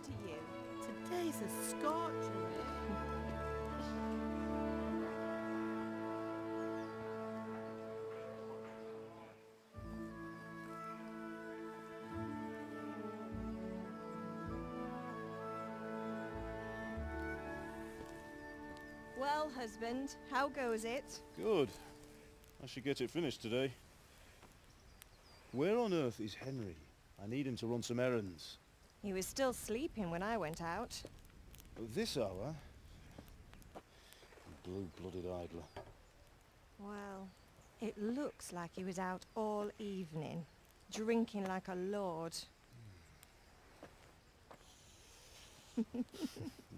to you. Today's a scorcher. Well, husband, how goes it? Good. I should get it finished today. Where on earth is Henry? I need him to run some errands. He was still sleeping when I went out. At this hour? Blue-blooded idler. Well, it looks like he was out all evening, drinking like a lord. Go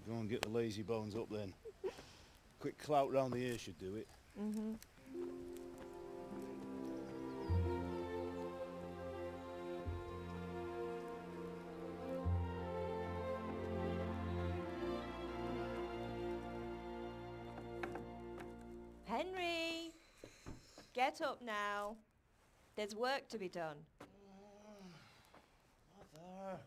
and get the lazy bones up then. Quick clout round the ear should do it. Mm-hmm. Henry! Get up now. There's work to be done. Mother!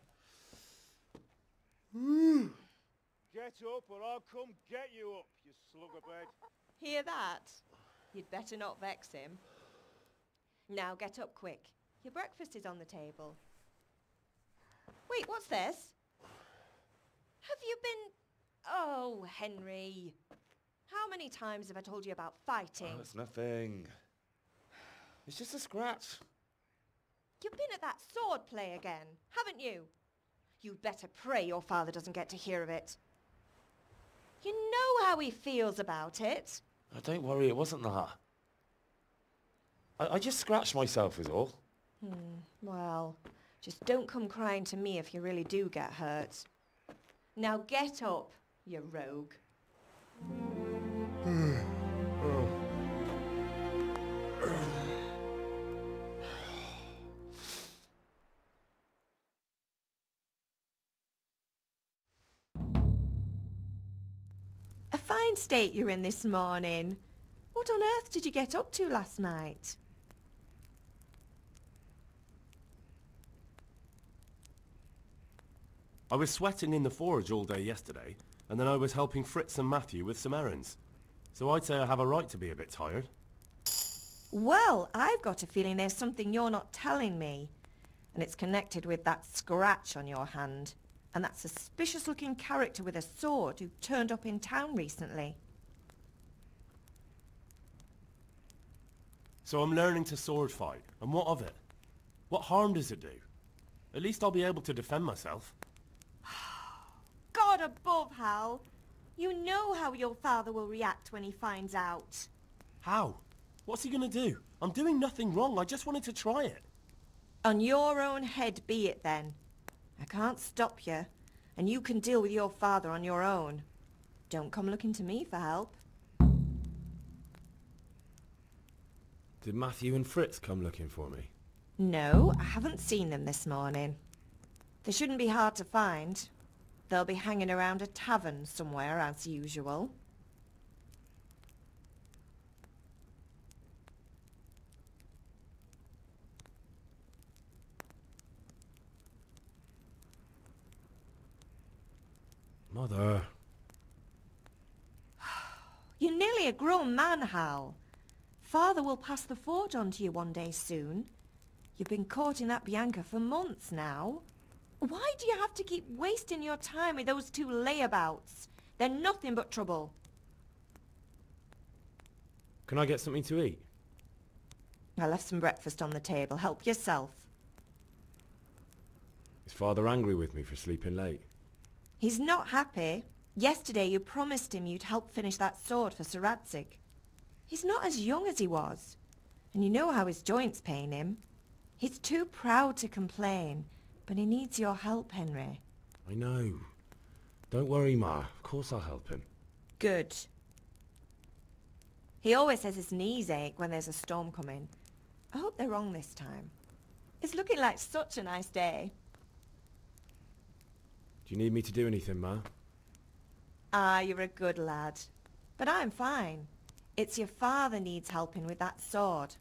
Get up or I'll come get you up, you slugabed. Hear that? You'd better not vex him. Now get up quick. Your breakfast is on the table. Wait, what's this? Have you been... Oh, Henry. How many times have I told you about fighting? Oh, it's nothing. It's just a scratch. You've been at that sword play again, haven't you? You'd better pray your father doesn't get to hear of it. You know how he feels about it. Oh, don't worry, it wasn't that. I just scratched myself is all. Well, just don't come crying to me if you really do get hurt. Now get up, you rogue. A fine state you're in this morning. What on earth did you get up to last night? I was sweating in the forge all day yesterday, and then I was helping Fritz and Matthew with some errands. So I'd say I have a right to be a bit tired. Well, I've got a feeling there's something you're not telling me. And it's connected with that scratch on your hand. And that suspicious-looking character with a sword who turned up in town recently. So I'm learning to sword fight, and what of it? What harm does it do? At least I'll be able to defend myself. God above, Hal! You know how your father will react when he finds out. How? What's he gonna do? I'm doing nothing wrong, I just wanted to try it. On your own head be it then. I can't stop you, and you can deal with your father on your own. Don't come looking to me for help. Did Matthew and Fritz come looking for me? No, I haven't seen them this morning. They shouldn't be hard to find. They'll be hanging around a tavern somewhere as usual. Mother. You're nearly a grown man, Hal. Father will pass the forge on to you one day soon. You've been courting that Bianca for months now. Why do you have to keep wasting your time with those two layabouts? They're nothing but trouble. Can I get something to eat? I left some breakfast on the table. Help yourself. Is Father angry with me for sleeping late? He's not happy. Yesterday you promised him you'd help finish that sword for Sir Radzig. He's not as young as he was. And you know how his joints pain him. He's too proud to complain. But he needs your help, Henry. I know. Don't worry, Ma. Of course I'll help him. Good. He always says his knees ache when there's a storm coming. I hope they're wrong this time. It's looking like such a nice day. Do you need me to do anything, Ma? Ah, you're a good lad. But I'm fine. It's your father needs helping with that sword.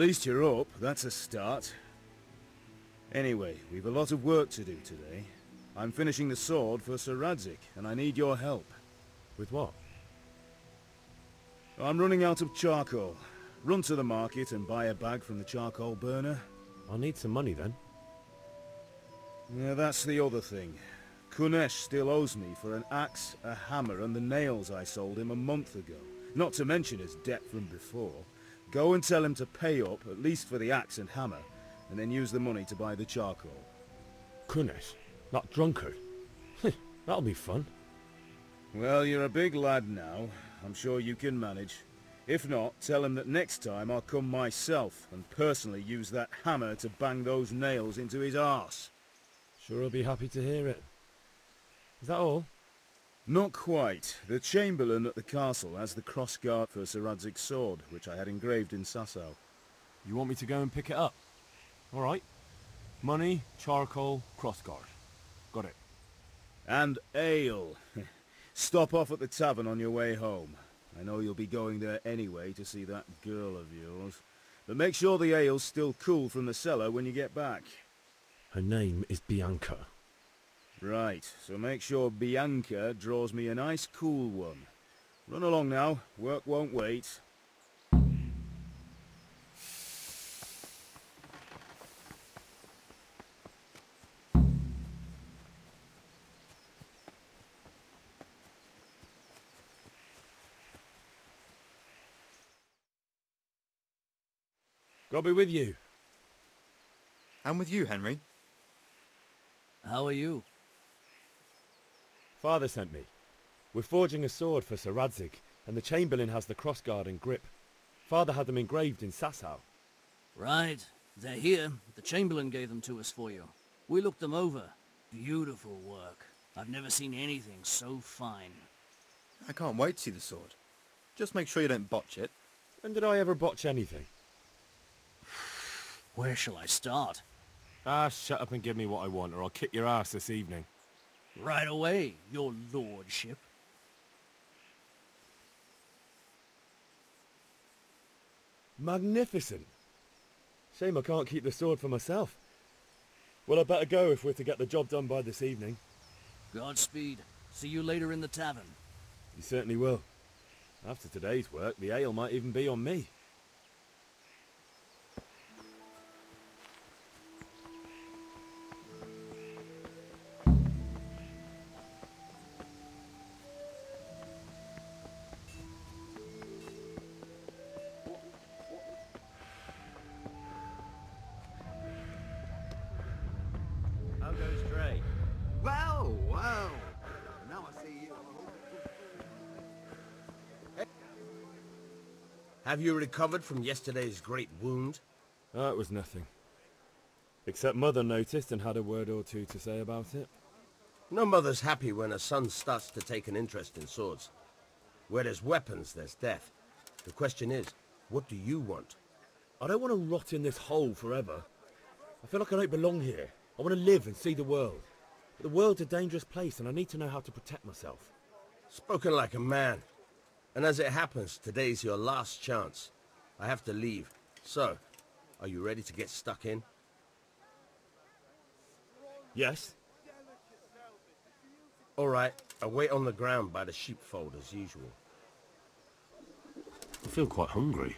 least you're up. That's a start. Anyway, we've a lot of work to do today. I'm finishing the sword for Sir Radzig, and I need your help. With what? I'm running out of charcoal. Run to the market and buy a bag from the charcoal burner. I'll need some money then. Yeah, that's the other thing. Kunesh still owes me for an axe, a hammer, and the nails I sold him a month ago. Not to mention his debt from before. Go and tell him to pay up, at least for the axe and hammer, and then use the money to buy the charcoal. Kunesh? That drunkard? That'll be fun. Well, you're a big lad now. I'm sure you can manage. If not, tell him that next time I'll come myself and personally use that hammer to bang those nails into his arse. Sure he'll be happy to hear it. Is that all? Not quite. The Chamberlain at the castle has the crossguard for Sir Radzig's sword, which I had engraved in Sasau. You want me to go and pick it up? All right. Money, charcoal, crossguard. Got it. And ale. Stop off at the tavern on your way home. I know you'll be going there anyway to see that girl of yours. But make sure the ale's still cool from the cellar when you get back. Her name is Bianca. Right, so make sure Bianca draws me a nice cool one. Run along now, work won't wait. God be with you. And with you, Henry. How are you? Father sent me. We're forging a sword for Sir Radzig, and the Chamberlain has the crossguard and grip. Father had them engraved in Sasau. Right. They're here. The Chamberlain gave them to us for you. We looked them over. Beautiful work. I've never seen anything so fine. I can't wait to see the sword. Just make sure you don't botch it. When did I ever botch anything? Where shall I start? Ah, shut up and give me what I want, or I'll kick your ass this evening. Right away, your lordship. Magnificent. Shame I can't keep the sword for myself. Well, I better go if we're to get the job done by this evening. Godspeed. See you later in the tavern. You certainly will. After today's work, the ale might even be on me. Well. Now I see you. Have you recovered from yesterday's great wound? Oh, it was nothing. Except Mother noticed and had a word or two to say about it. No mother's happy when a son starts to take an interest in swords. Where there's weapons, there's death. The question is, what do you want? I don't want to rot in this hole forever. I feel like I don't belong here. I want to live and see the world. But the world's a dangerous place and I need to know how to protect myself. Spoken like a man. And as it happens, today's your last chance. I have to leave. So, are you ready to get stuck in? Yes? All right, I'll wait on the ground by the sheepfold as usual. I feel quite hungry.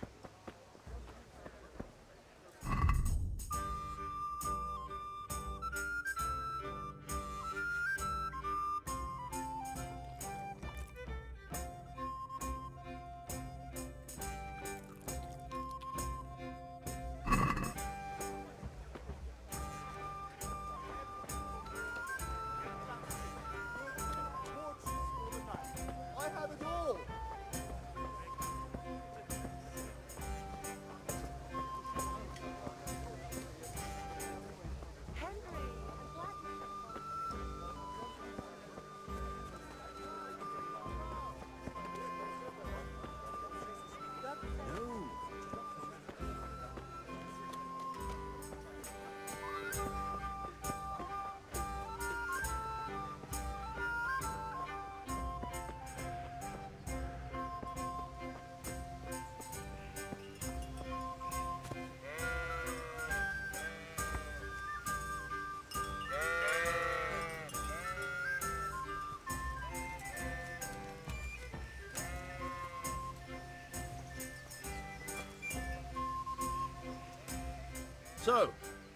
So,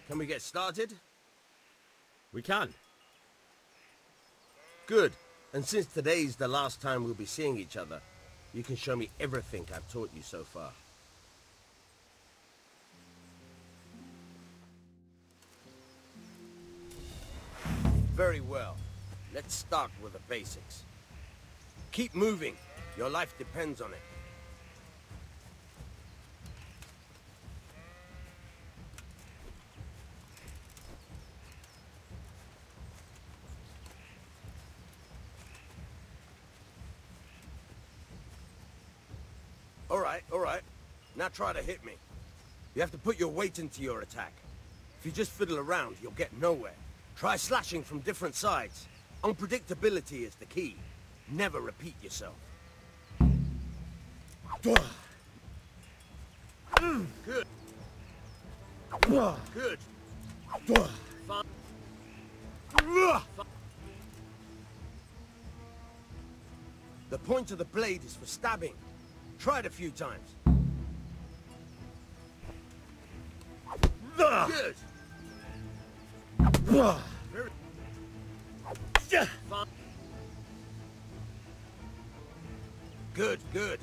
can we get started? We can. Good. And since today's the last time we'll be seeing each other, you can show me everything I've taught you so far. Very well. Let's start with the basics. Keep moving. Your life depends on it. All right. Now try to hit me. You have to put your weight into your attack. If you just fiddle around, you'll get nowhere. Try slashing from different sides. Unpredictability is the key. Never repeat yourself. Good. Good. Fine. The point of the blade is for stabbing. Try it a few times. Good. Very fine. Good.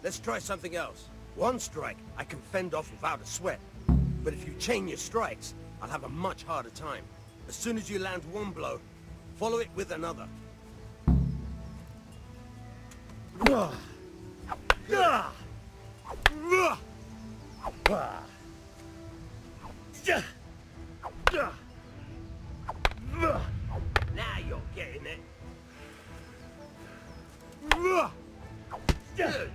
Let's try something else. One strike I can fend off without a sweat. But if you chain your strikes, I'll have a much harder time. As soon as you land one blow, follow it with another. Good. Now you're getting it. Good.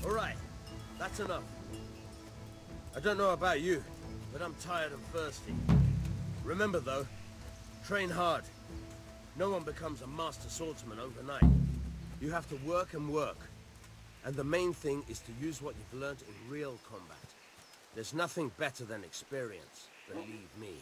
All right, that's enough. I don't know about you, but I'm tired and thirsty. Remember though, train hard. No one becomes a master swordsman overnight. You have to work and work. And the main thing is to use what you've learned in real combat. There's nothing better than experience, believe me.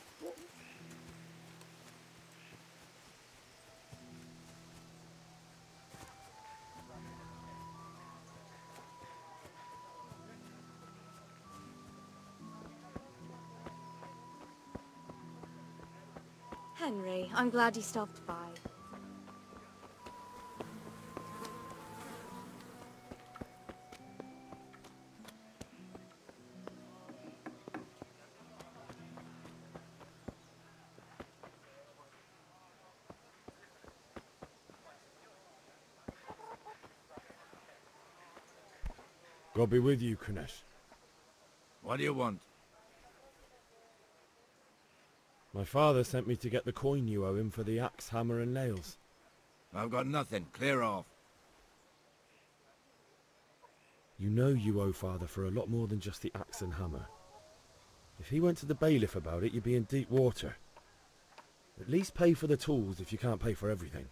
Henry, I'm glad you stopped by. God be with you, Kunesh. What do you want? My father sent me to get the coin you owe him for the axe, hammer and nails. I've got nothing. Clear off. You know you owe father for a lot more than just the axe and hammer. If he went to the bailiff about it, you'd be in deep water. At least pay for the tools if you can't pay for everything.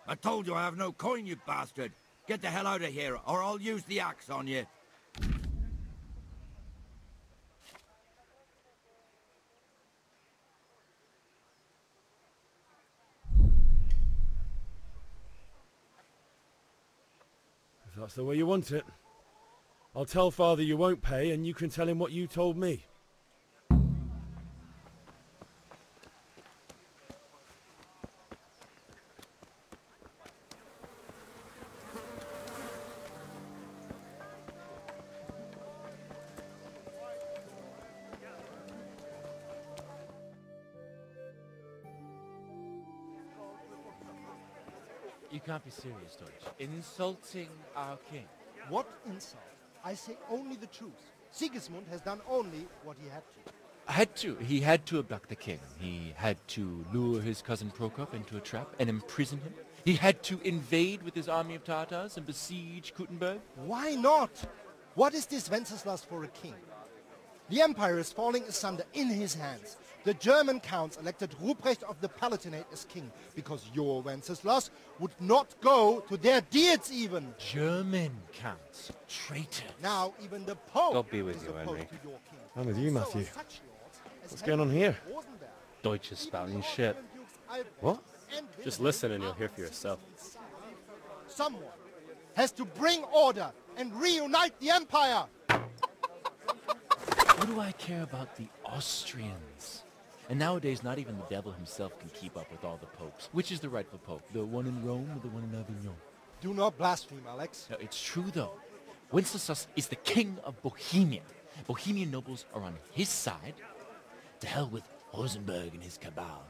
I told you I have no coin, you bastard. Get the hell out of here, or I'll use the axe on you. If that's the way you want it. I'll tell father you won't pay, and you can tell him what you told me. You can't be serious, Deutsch. Insulting our king. What insult? I say only the truth. Sigismund has done only what he had to. Had to. He had to abduct the king. He had to lure his cousin Prokop into a trap and imprison him. He had to invade with his army of Tatars and besiege Kuttenberg. Why not? What is this Wenceslas for a king? The empire is falling asunder in his hands. The German counts elected Ruprecht of the Palatinate as king because your Wenceslas would not go to their deeds even. German counts. Traitors. Now even the Pope God be with is you, opposed Henry. to your king. I'm with you, Matthew. So such lords as What's going on here? Deutsch is spouting shit. What? Just listen and you'll hear for yourself. Someone has to bring order and reunite the Empire. What do I care about the Austrians? And nowadays, not even the devil himself can keep up with all the popes. Which is the rightful pope? The one in Rome or the one in Avignon? Do not blaspheme, Alex. No, it's true, though. Wenceslas is the king of Bohemia. Bohemian nobles are on his side. To hell with Rosenberg and his cabal.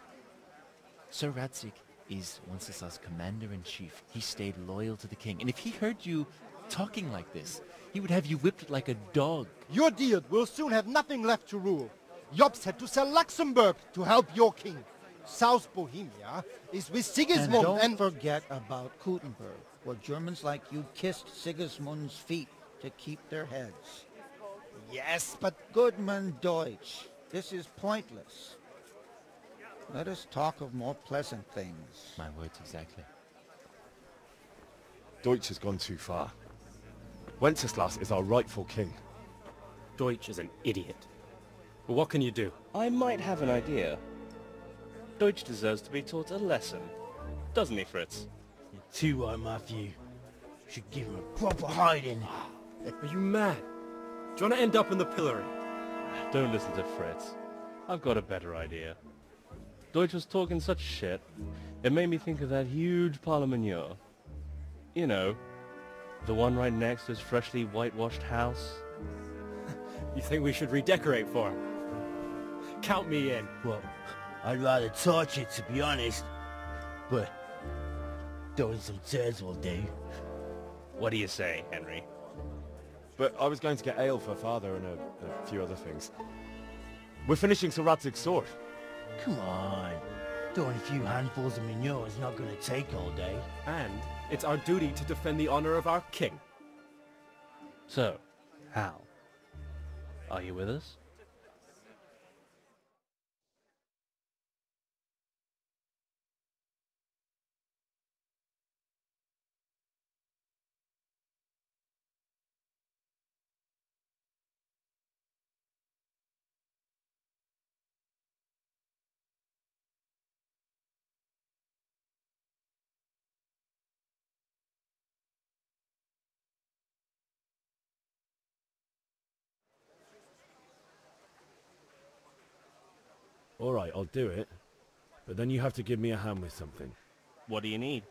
Sir Radzig is Wenceslas' commander-in-chief. He stayed loyal to the king. And if he heard you talking like this, he would have you whipped like a dog. Your dear will soon have nothing left to rule. Jobst had to sell Luxembourg to help your king. South Bohemia is with Sigismund and don't forget about Kuttenberg, where Germans like you kissed Sigismund's feet to keep their heads. Yes, but Goodman Deutsch, this is pointless. Let us talk of more pleasant things. My words exactly. Deutsch has gone too far. Wenceslas is our rightful king. Deutsch is an idiot. But what can you do? I might have an idea. Deutsch deserves to be taught a lesson. Doesn't he, Fritz? You're too right, Matthew. Should give him a proper hiding. Are you mad? Do you want to end up in the pillory? Don't listen to Fritz. I've got a better idea. Deutsch was talking such shit, it made me think of that huge parliament. You know, the one right next to his freshly whitewashed house. You think we should redecorate for him? Count me in. Well, I'd rather torch it, to be honest. But throwing some turds will do. What do you say, Henry? But I was going to get ale for father and a few other things. We're finishing Sir Radzig's sword. Come on. Throwing a few handfuls of manure is not going to take all day. And it's our duty to defend the honor of our king. So, Hal, are you with us? All right, I'll do it. But then you have to give me a hand with something. What do you need?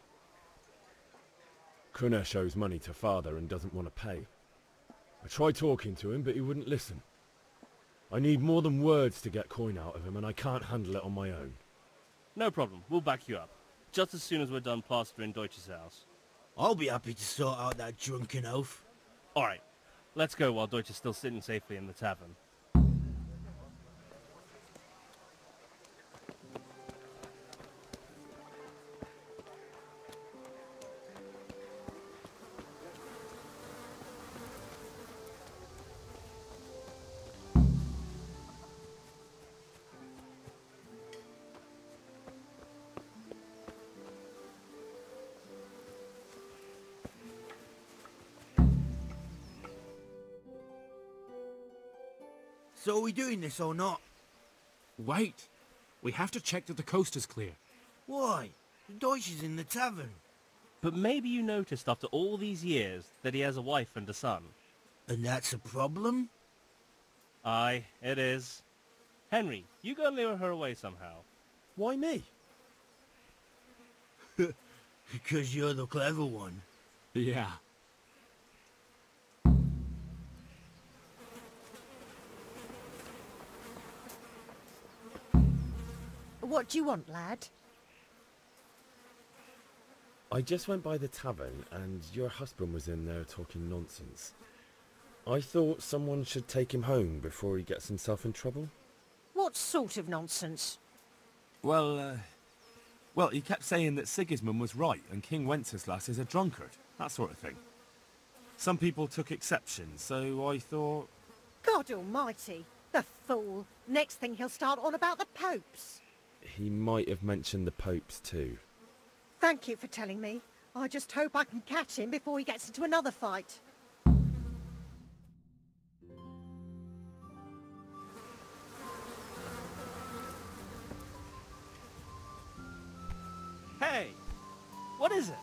Kunesh owes money to father and doesn't want to pay. I tried talking to him, but he wouldn't listen. I need more than words to get coin out of him, and I can't handle it on my own. No problem. We'll back you up. Just as soon as we're done plastering Deutsch's house. I'll be happy to sort out that drunken oaf. All right. Let's go while Deutsch is still sitting safely in the tavern. So are we doing this or not? Wait. We have to check that the coast is clear. Why? The Deutsch is in the tavern. But maybe you noticed after all these years that he has a wife and a son. And that's a problem? Aye, it is. Henry, you go and lure her away somehow. Why me? Because you're the clever one. Yeah. What do you want, lad? I just went by the tavern and your husband was in there talking nonsense. I thought someone should take him home before he gets himself in trouble. What sort of nonsense? Well, he kept saying that Sigismund was right and King Wenceslas is a drunkard, that sort of thing. Some people took exception, so I thought... God almighty, the fool. Next thing he'll start on about the popes. He might have mentioned the popes too. Thank you for telling me. I just hope I can catch him before he gets into another fight. Hey! What is it?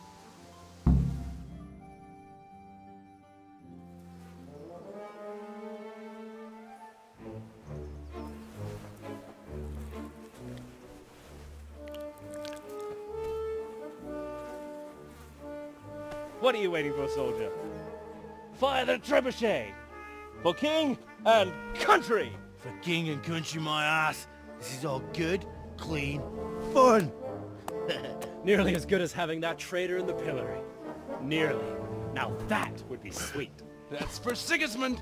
What are you waiting for, soldier? Fire the trebuchet! For king and country! For king and country, my ass. This is all good, clean, fun. Nearly as good as having that traitor in the pillory. Nearly. Now that would be sweet. That's for Sigismund!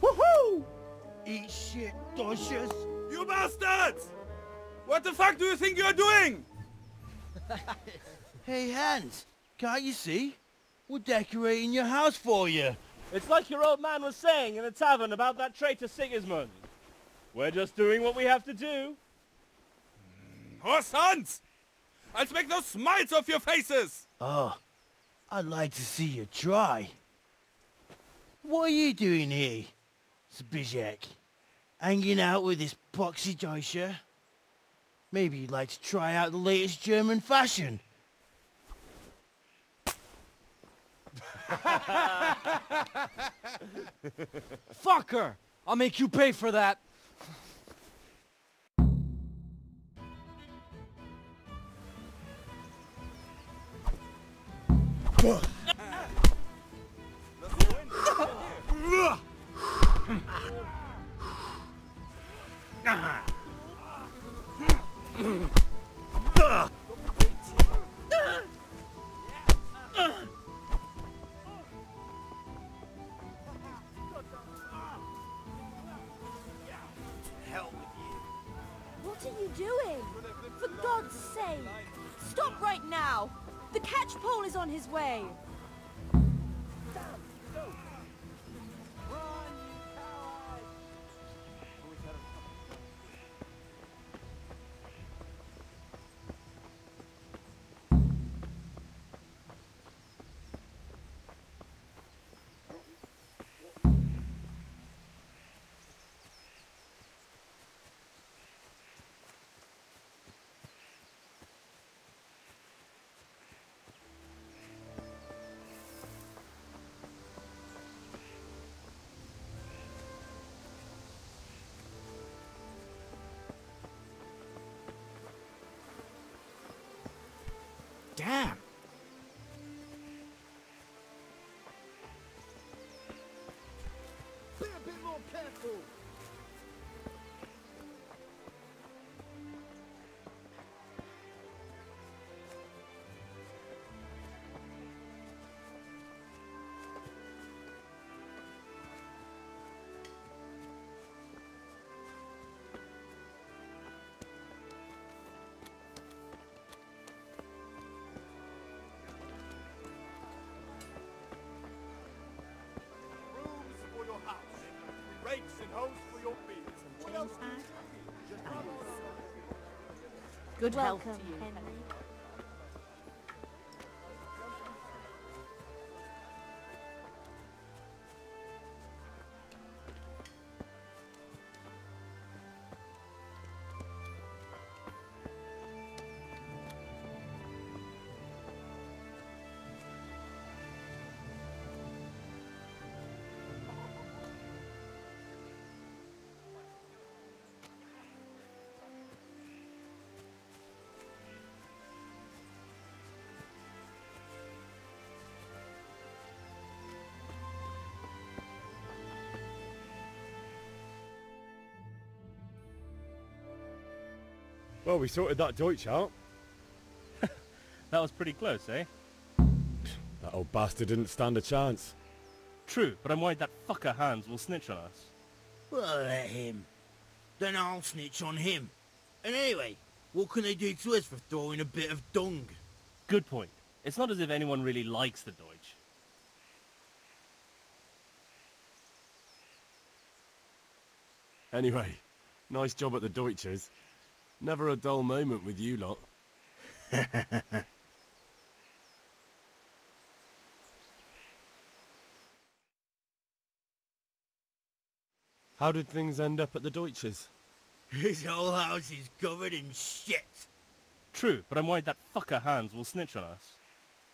Woohoo! Eat shit, Deutsches. You bastards! What the fuck do you think you're doing? Hey, Hans, can't you see? We're decorating your house for you. It's like your old man was saying in the tavern about that traitor Sigismund. We're just doing what we have to do. Oh, sons! I'll make those smiles off your faces! Oh, I'd like to see you try. What are you doing here, Zbyszek? Hanging out with this poxy Deutscher? Maybe you'd like to try out the latest German fashion. Fuck her! I'll make you pay for that. What are you doing? For God's sake! Stop right now! The catch pole is on his way! Damn! Be a bit more careful. Rakes and hoes for your beards. What else do you Good health to you, Henry. Well, we sorted that Deutsch out. That was pretty close, eh? That old bastard didn't stand a chance. True, but I'm worried that fucker Hans will snitch on us. Well, let him. Then I'll snitch on him. And anyway, what can they do to us for throwing a bit of dung? Good point. It's not as if anyone really likes the Deutsch. Anyway, nice job at the Deutsches. Never a dull moment with you lot. How did things end up at the Deutsches? His whole house is covered in shit. True, but I'm worried that fucker Hans will snitch on us.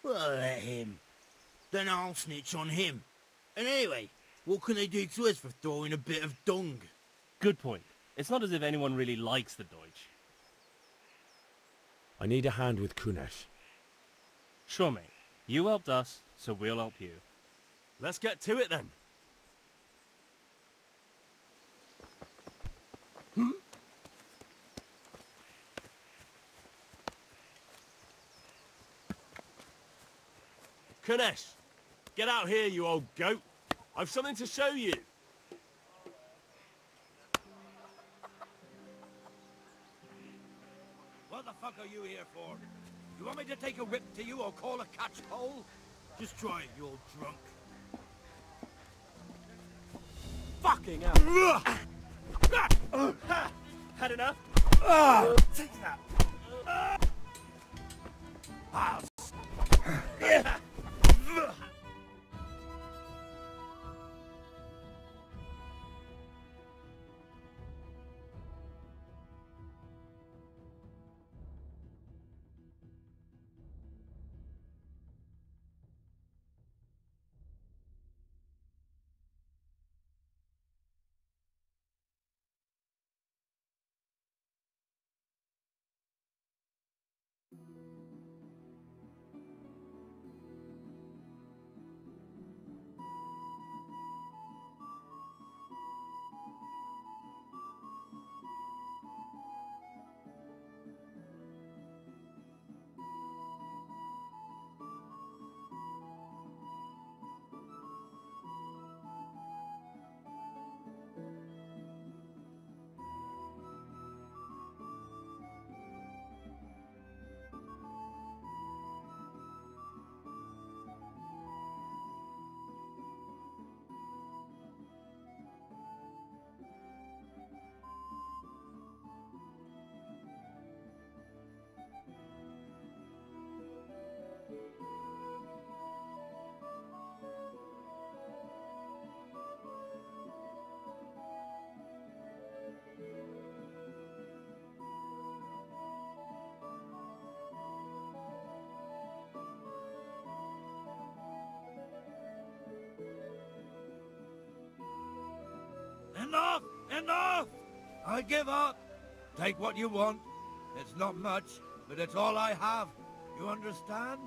Well, let him. Then I'll snitch on him. And anyway, what can they do to us for throwing a bit of dung? Good point. It's not as if anyone really likes the Deutsch. I need a hand with Kunesh. Sure, mate. You helped us, so we'll help you. Let's get to it then. Kunesh, get out here, you old goat. I've something to show you. What the fuck are you here for? You want me to take a whip to you or call a catchpole? Just try it, you old drunk. Fucking hell. Had enough? Take that. Enough! Enough! I give up. Take what you want. It's not much, but it's all I have. You understand?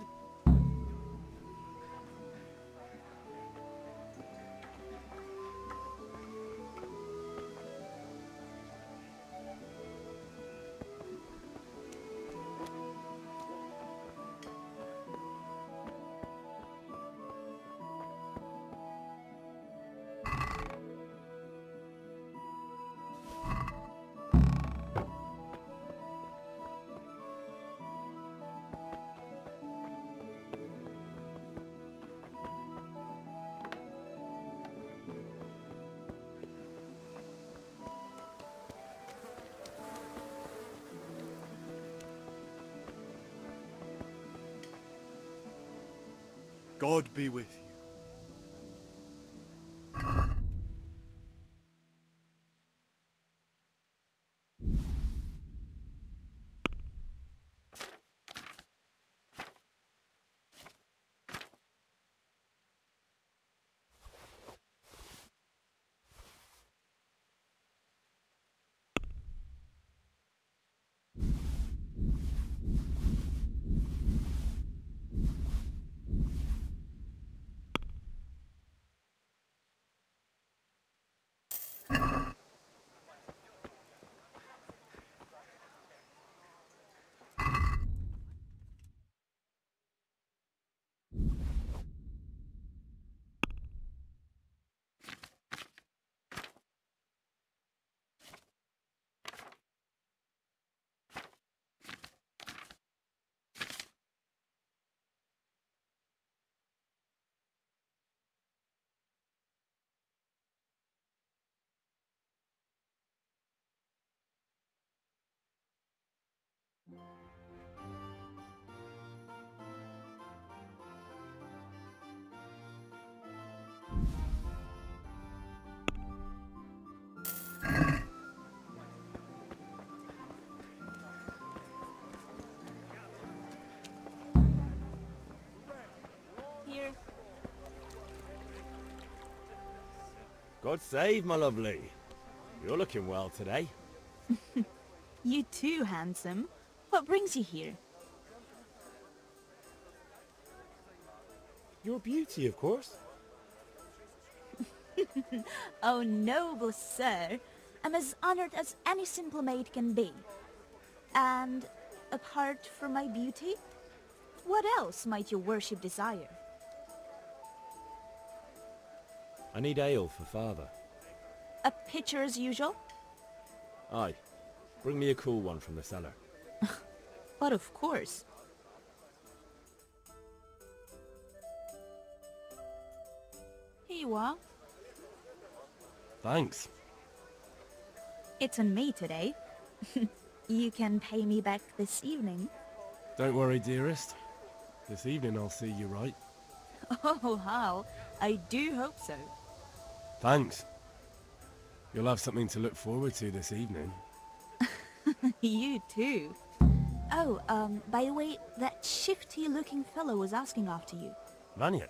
God be with you. Here. God save, my lovely. You're looking well today. You too, handsome. What brings you here? Your beauty, of course. Oh, noble sir. I'm as honored as any simple maid can be. And apart from my beauty, what else might your worship desire? I need ale for father. A pitcher as usual? Aye. Bring me a cool one from the cellar. But of course. Here you are. Thanks. It's on me today. You can pay me back this evening. Don't worry, dearest. This evening I'll see you right. Oh, how? I do hope so. Thanks. You'll have something to look forward to this evening. You too. Oh, by the way, that shifty-looking fellow was asking after you. Vanyek?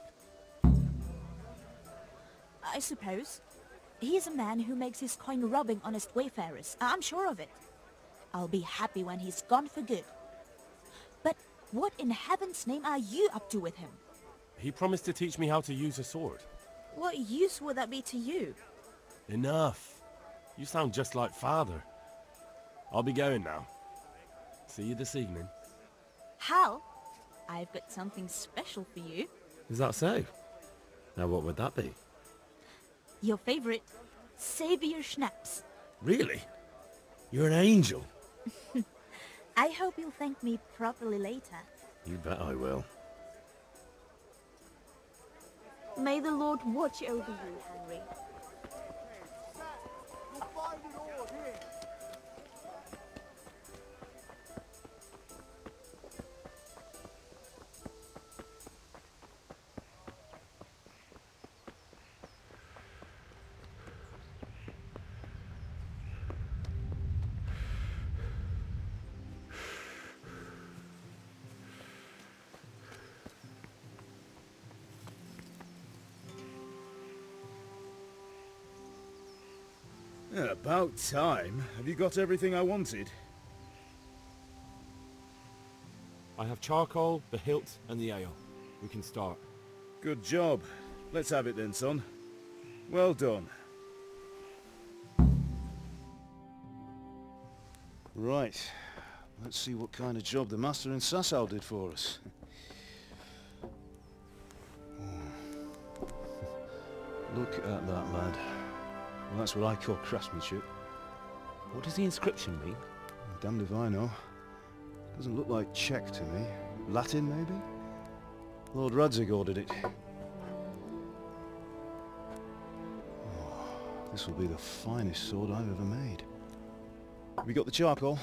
I suppose. He's a man who makes his coin robbing honest wayfarers. I'm sure of it. I'll be happy when he's gone for good. But what in heaven's name are you up to with him? He promised to teach me how to use a sword. What use would that be to you? Enough. You sound just like father. I'll be going now. See you this evening. Hal, I've got something special for you. Is that so? Now what would that be? Your favorite, Savior Schnapps. Really? You're an angel. I hope you'll thank me properly later. You bet I will. May the Lord watch over you, Henry. Yeah, about time. Have you got everything I wanted? I have charcoal, the hilt, and the ale. We can start. Good job. Let's have it then, son. Well done. Right. Let's see what kind of job the master in Sasau did for us. Look at that, lad. Well, that's what I call craftsmanship. What does the inscription mean? Damned if I know. Doesn't look like Czech to me. Latin, maybe? Lord Radzig ordered it. Oh, this will be the finest sword I've ever made. Have you got the charcoal?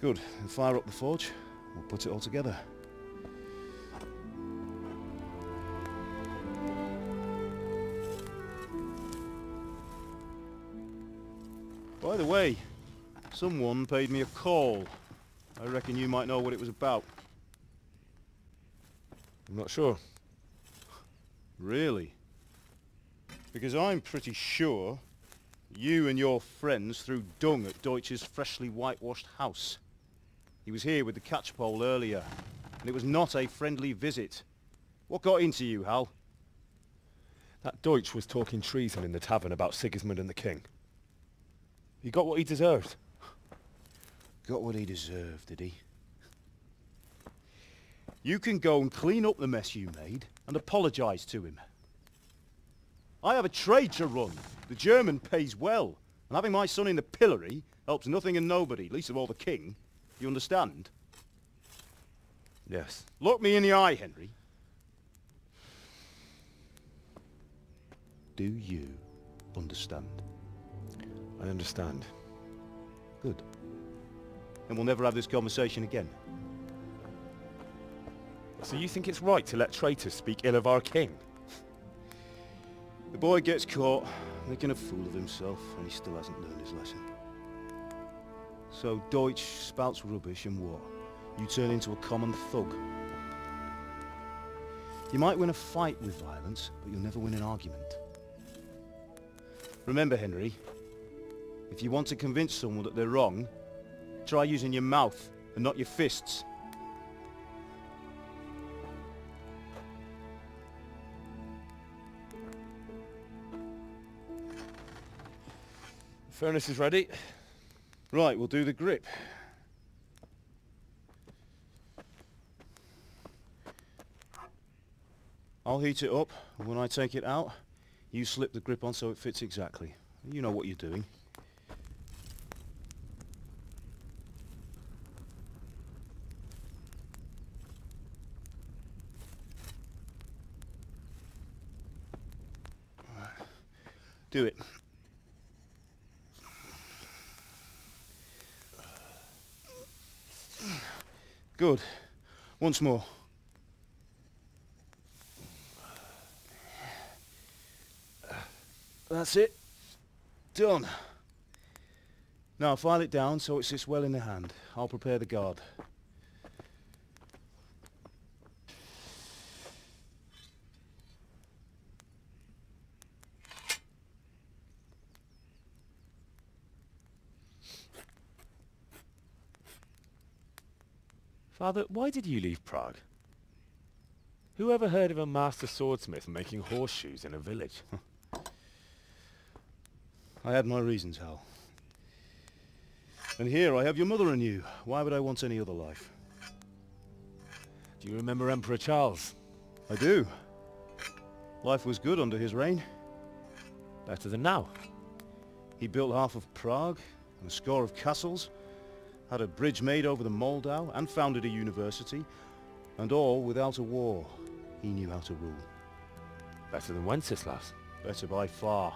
Good. Then fire up the forge. We'll put it all together. By the way, someone paid me a call. I reckon you might know what it was about. I'm not sure. Really? Because I'm pretty sure you and your friends threw dung at Deutsch's freshly whitewashed house. He was here with the catchpole earlier, and it was not a friendly visit. What got into you, Hal? That Deutsch was talking treason in the tavern about Sigismund and the king. He got what he deserved. Got what he deserved, did he? You can go and clean up the mess you made and apologise to him. I have a trade to run. The German pays well, and having my son in the pillory helps nothing and nobody, least of all the king. You understand? Yes. Look me in the eye, Henry. Do you understand? I understand. Good. Then we'll never have this conversation again. So you think it's right to let traitors speak ill of our king? The boy gets caught, making a fool of himself, and he still hasn't learned his lesson. So Deutsch spouts rubbish, and what? You turn into a common thug. You might win a fight with violence, but you'll never win an argument. Remember, Henry, if you want to convince someone that they're wrong, try using your mouth and not your fists. Furnace is ready. Right, we'll do the grip. I'll heat it up, and when I take it out, you slip the grip on so it fits exactly. You know what you're doing. Do it. Good. Once more. That's it. Done. Now file it down so it sits well in the hand. I'll prepare the guard. Father, why did you leave Prague? Who ever heard of a master swordsmith making horseshoes in a village? I had my reasons, Hal. And here I have your mother and you. Why would I want any other life? Do you remember Emperor Charles? I do. Life was good under his reign. Better than now. He built half of Prague and a score of castles, had a bridge made over the Moldau, and founded a university, and all without a war. He knew how to rule. Better than Wenceslas. Better by far.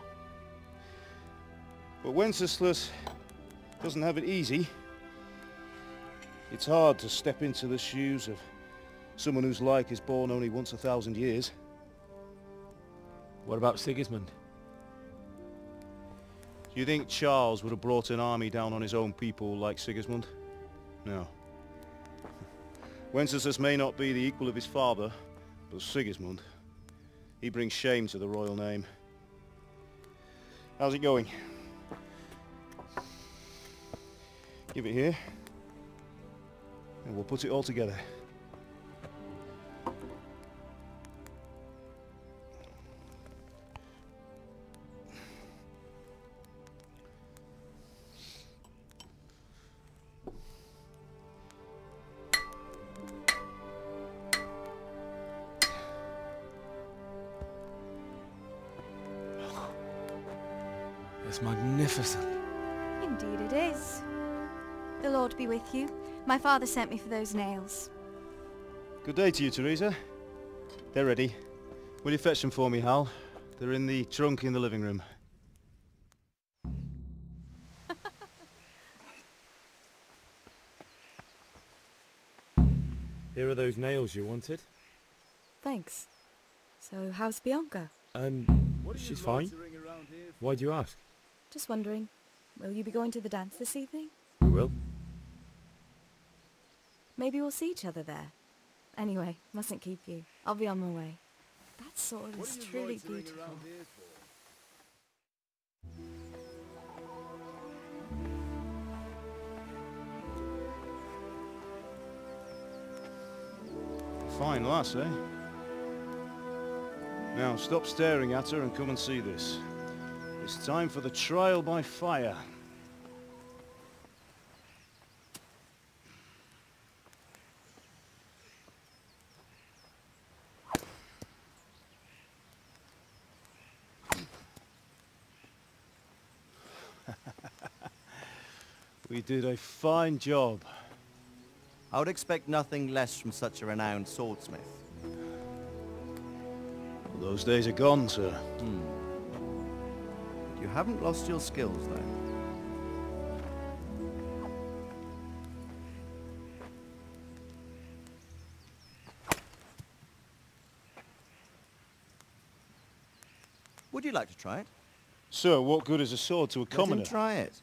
But Wenceslas doesn't have it easy. It's hard to step into the shoes of someone whose like is born only once 1,000 years. What about Sigismund? Do you think Charles would have brought an army down on his own people like Sigismund? No. Wenceslas may not be the equal of his father, but Sigismund, he brings shame to the royal name. How's it going? Give it here, and we'll put it all together. It's magnificent. Indeed it is. The Lord be with you. My father sent me for those nails. Good day to you, Teresa. They're ready. Will you fetch them for me, Hal? They're in the trunk in the living room. Here are those nails you wanted. Thanks. So, how's Bianca? She's fine. Why do you ask? Just wondering, will you be going to the dance this evening? We will. Maybe we'll see each other there. Anyway, mustn't keep you. I'll be on my way. That sword is truly beautiful. Fine lass, eh? Now stop staring at her and come and see this. It's time for the trial by fire. We did a fine job. I would expect nothing less from such a renowned swordsmith. Those days are gone, sir. You haven't lost your skills, though. Would you like to try it? Sir, what good is a sword to a commoner? Let him try it.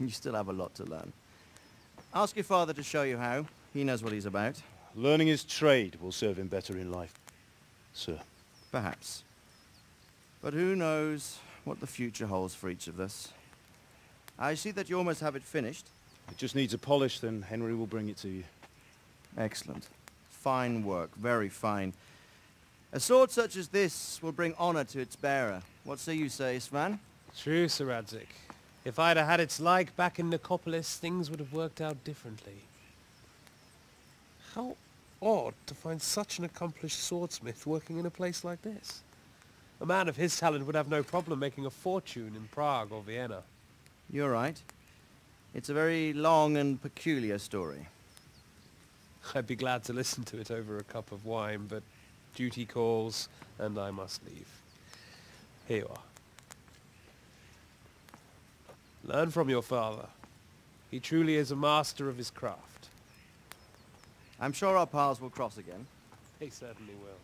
You still have a lot to learn. Ask your father to show you how. He knows what he's about. Learning his trade will serve him better in life, sir. Perhaps. But who knows what the future holds for each of us. I see that you almost have it finished. It just needs a polish, then Henry will bring it to you. Excellent. Fine work, very fine. A sword such as this will bring honor to its bearer. What say you, Svan? True, Sir Radzig. If I'd have had its like back in Nicopolis, things would have worked out differently. How odd to find such an accomplished swordsmith working in a place like this. A man of his talent would have no problem making a fortune in Prague or Vienna. You're right. It's a very long and peculiar story. I'd be glad to listen to it over a cup of wine, but duty calls, and I must leave. Here you are. Learn from your father. He truly is a master of his craft. I'm sure our paths will cross again. He certainly will.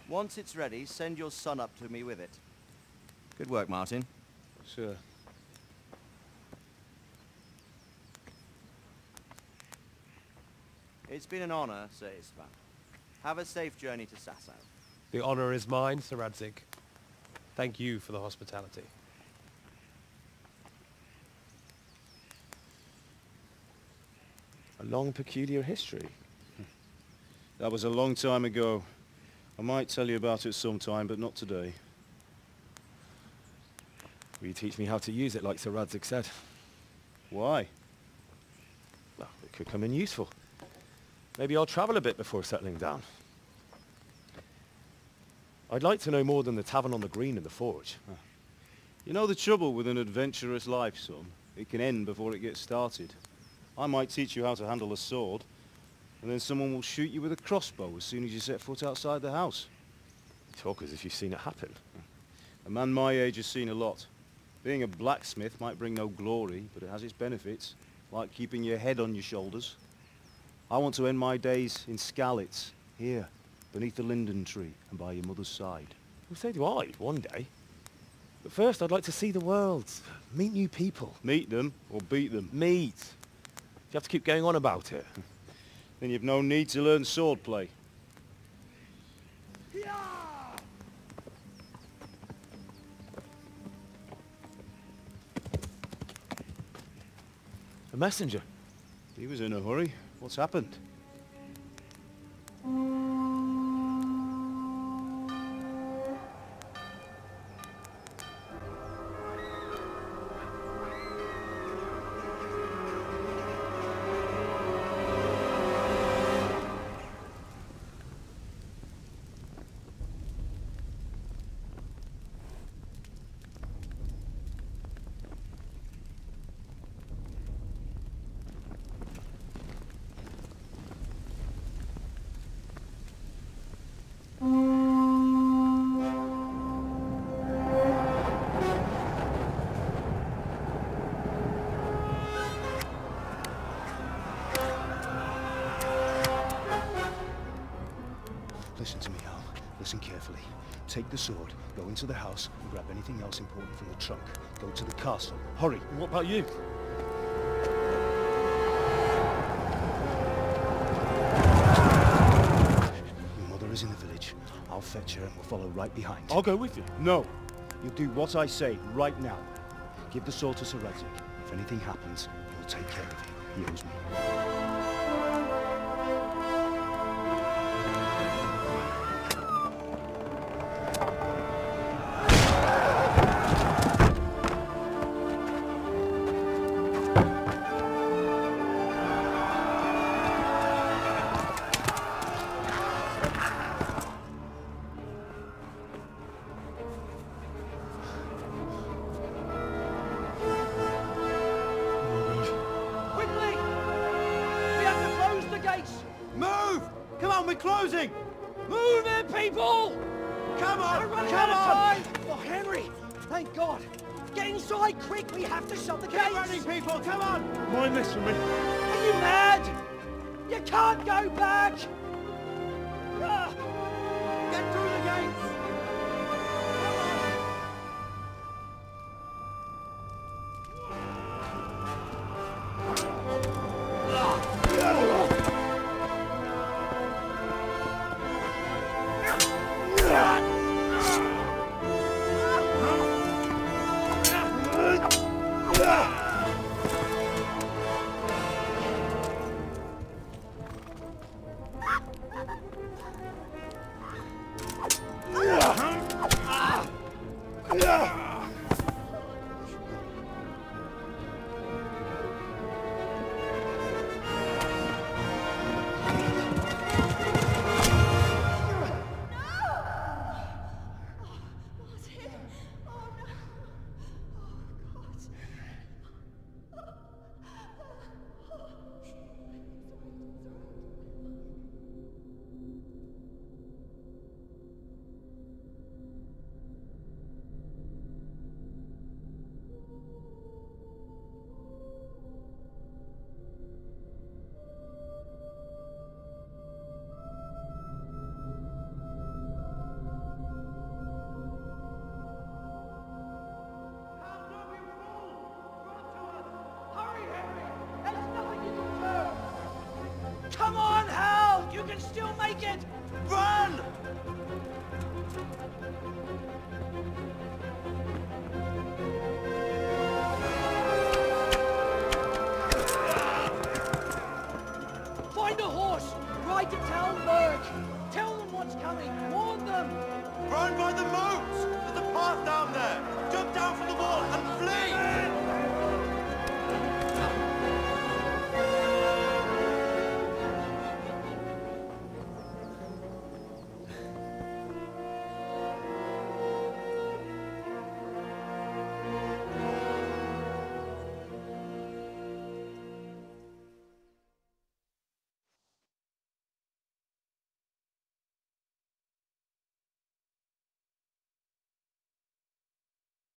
Once it's ready, send your son up to me with it. Good work, Martin. Sure. It's been an honor, Sir Isvan. Have a safe journey to Sasau. The honor is mine, Sir Radzig. Thank you for the hospitality. A long, peculiar history. That was a long time ago. I might tell you about it sometime, but not today. Will you teach me how to use it like Sir Radzig said? Why? Well, it could come in useful. Maybe I'll travel a bit before settling down. I'd like to know more than the tavern on the green and the forge. You know the trouble with an adventurous life, son? It can end before it gets started. I might teach you how to handle a sword, and then someone will shoot you with a crossbow as soon as you set foot outside the house. You talk as if you've seen it happen. A man my age has seen a lot. Being a blacksmith might bring no glory, but it has its benefits, like keeping your head on your shoulders. I want to end my days in Skalitz, here, beneath the linden tree and by your mother's side. Well, so do I, one day. But first, I'd like to see the world, meet new people. Meet them, or beat them? Meet. You have to keep going on about it. Then you've no need to learn swordplay. A messenger. He was in a hurry. What's happened? Listen to me, Al. Listen carefully. Take the sword, go into the house, and grab anything else important from the trunk. Go to the castle. Hurry! What about you? Your mother is in the village. I'll fetch her and we'll follow right behind. I'll go with you. No! You'll do what I say right now. Give the sword to Sir Radzig. If anything happens, he'll take care of you. He owes me. We're closing! Move it, people! Come on! We're running Come out of on! time! Oh, Henry! Thank God! Get inside, quick! We have to shut the gates! Keep running, people! Come on! Mind this for me. Are you mad? You can't go back! Get through the gates! Come on, Hal! You can still make it! Run! Find a horse! Ride to town, Merc! Tell them what's coming! Warn them! Run by the moat! There's a path down there! Jump down from the wall and